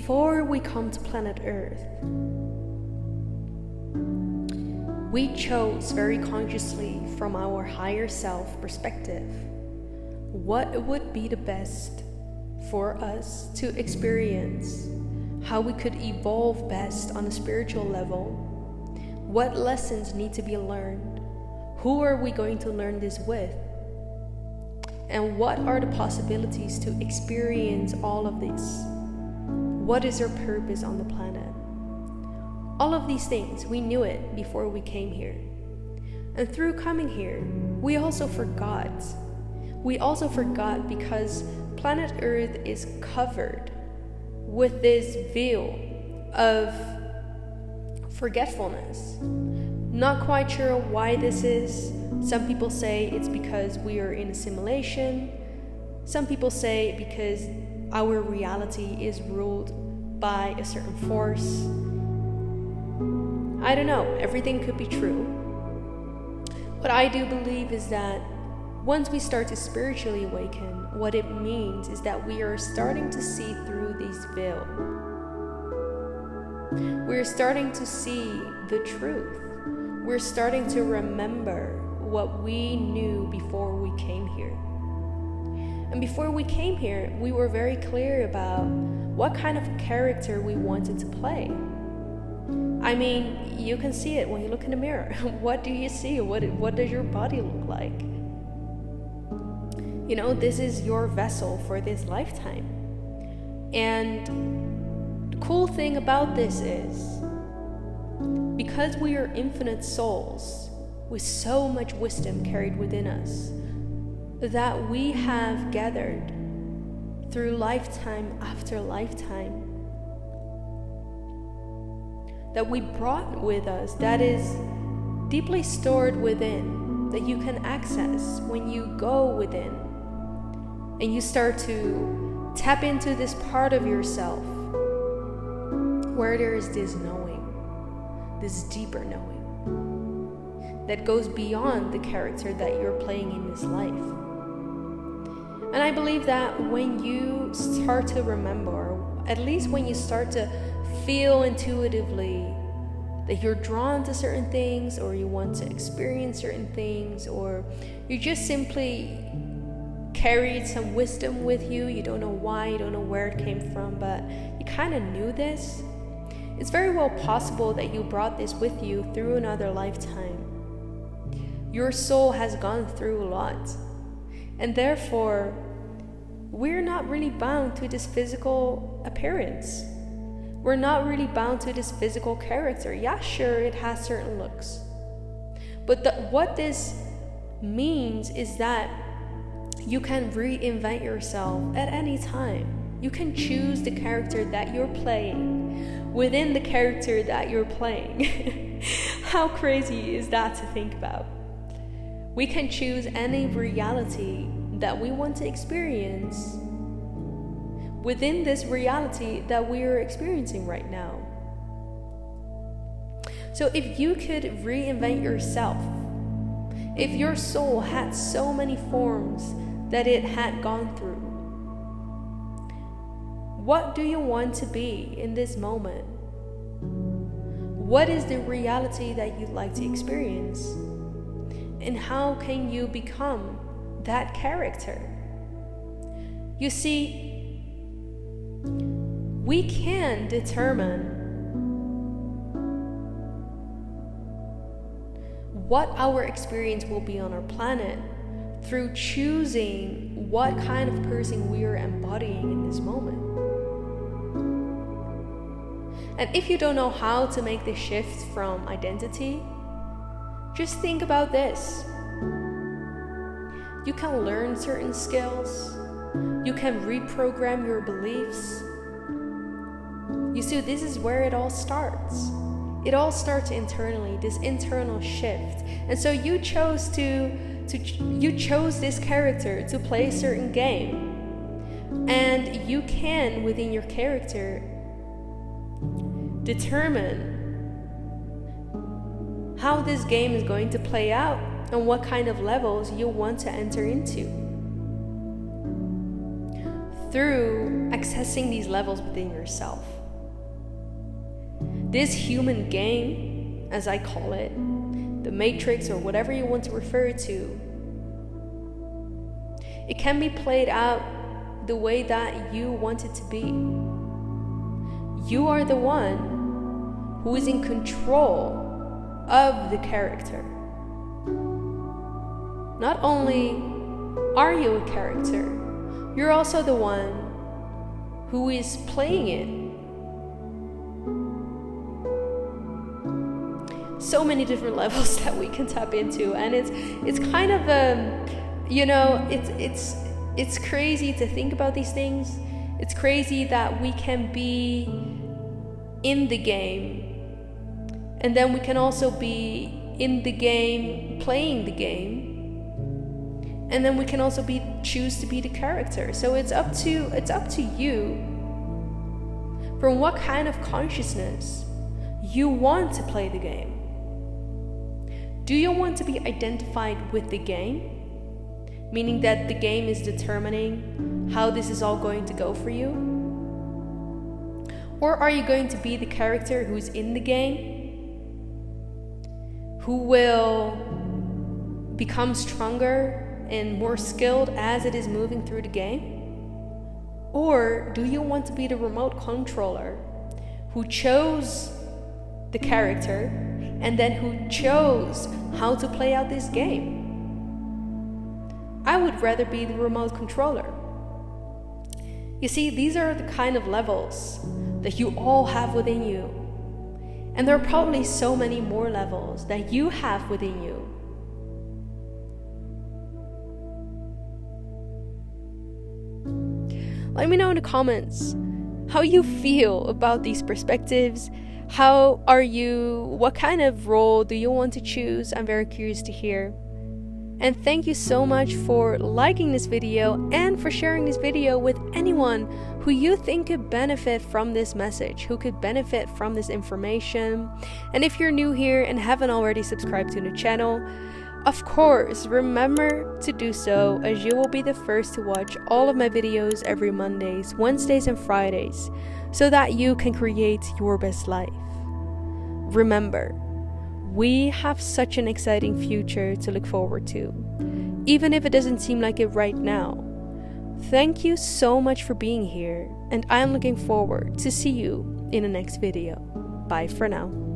before we come to planet Earth, we chose very consciously from our higher self perspective what would be the best for us to experience, how we could evolve best on a spiritual level, what lessons need to be learned, who are we going to learn this with, and what are the possibilities to experience all of this. What is our purpose on the planet? All of these things, we knew it before we came here. And through coming here, we also forgot. We also forgot because planet Earth is covered with this veil of forgetfulness. Not quite sure why this is. Some people say it's because we are in a simulation. Some people say because our reality is ruled by a certain force. I don't know, everything could be true. What I do believe is that once we start to spiritually awaken, what it means is that we are starting to see through this veil. We're starting to see the truth. We're starting to remember what we knew before we came here. And before we came here, we were very clear about what kind of character we wanted to play. I mean, you can see it when you look in the mirror. What do you see? What does your body look like? You know, this is your vessel for this lifetime. And the cool thing about this is, because we are infinite souls with so much wisdom carried within us, that we have gathered through lifetime after lifetime, that we brought with us, that is deeply stored within, that you can access when you go within and you start to tap into this part of yourself where there is this knowing, this deeper knowing that goes beyond the character that you're playing in this life. And I believe that when you start to remember, at least when you start to feel intuitively that you're drawn to certain things, or you want to experience certain things, or you just simply carried some wisdom with you, you don't know why, you don't know where it came from, but you kind of knew this, it's very well possible that you brought this with you through another lifetime. Your soul has gone through a lot, and therefore we're not really bound to this physical appearance. We're not really bound to this physical character. Yeah, sure, it has certain looks. But what this means is that you can reinvent yourself at any time. You can choose the character that you're playing within the character that you're playing. How crazy is that to think about? We can choose any reality that we want to experience within this reality that we are experiencing right now. So if you could reinvent yourself, if your soul had so many forms that it had gone through, what do you want to be in this moment? What is the reality that you'd like to experience? And how can you become that character? You see, we can determine what our experience will be on our planet through choosing what kind of person we are embodying in this moment. And if you don't know how to make the shift from identity, just think about this. You can learn certain skills. You can reprogram your beliefs. You see, this is where it all starts. It all starts internally, this internal shift. And so you chose this character to play a certain game. And you can, within your character, determine how this game is going to play out and what kind of levels you want to enter into. Through accessing these levels within yourself. this human game, as I call it, the Matrix or whatever you want to refer to, it can be played out the way that you want it to be. You are the one who is in control of the character. Not only are you a character, you're also the one who is playing it. So many different levels that we can tap into, and it's kind of it's crazy to think about these things. It's crazy that we can be in the game, and then we can also be in the game playing the game, and then we can also choose to be the character. So it's up to you from what kind of consciousness you want to play the game. Do you want to be identified with the game, meaning that the game is determining how this is all going to go for you? Or are you going to be the character who's in the game, who will become stronger and more skilled as it is moving through the game? Or do you want to be the remote controller who chose the character and then who chose how to play out this game? I would rather be the remote controller. You see, these are the kind of levels that you all have within you. And there are probably so many more levels that you have within you. Let me know in the comments how you feel about these perspectives. How are you? What kind of role do you want to choose? I'm very curious to hear. And thank you so much for liking this video and for sharing this video with anyone who you think could benefit from this message, who could benefit from this information. And if you're new here and haven't already subscribed to the channel, of course, remember to do so, as you will be the first to watch all of my videos every Mondays, Wednesdays, and Fridays, so that you can create your best life. Remember, we have such an exciting future to look forward to, even if it doesn't seem like it right now. Thank you so much for being here, and I'm looking forward to see you in the next video. Bye for now.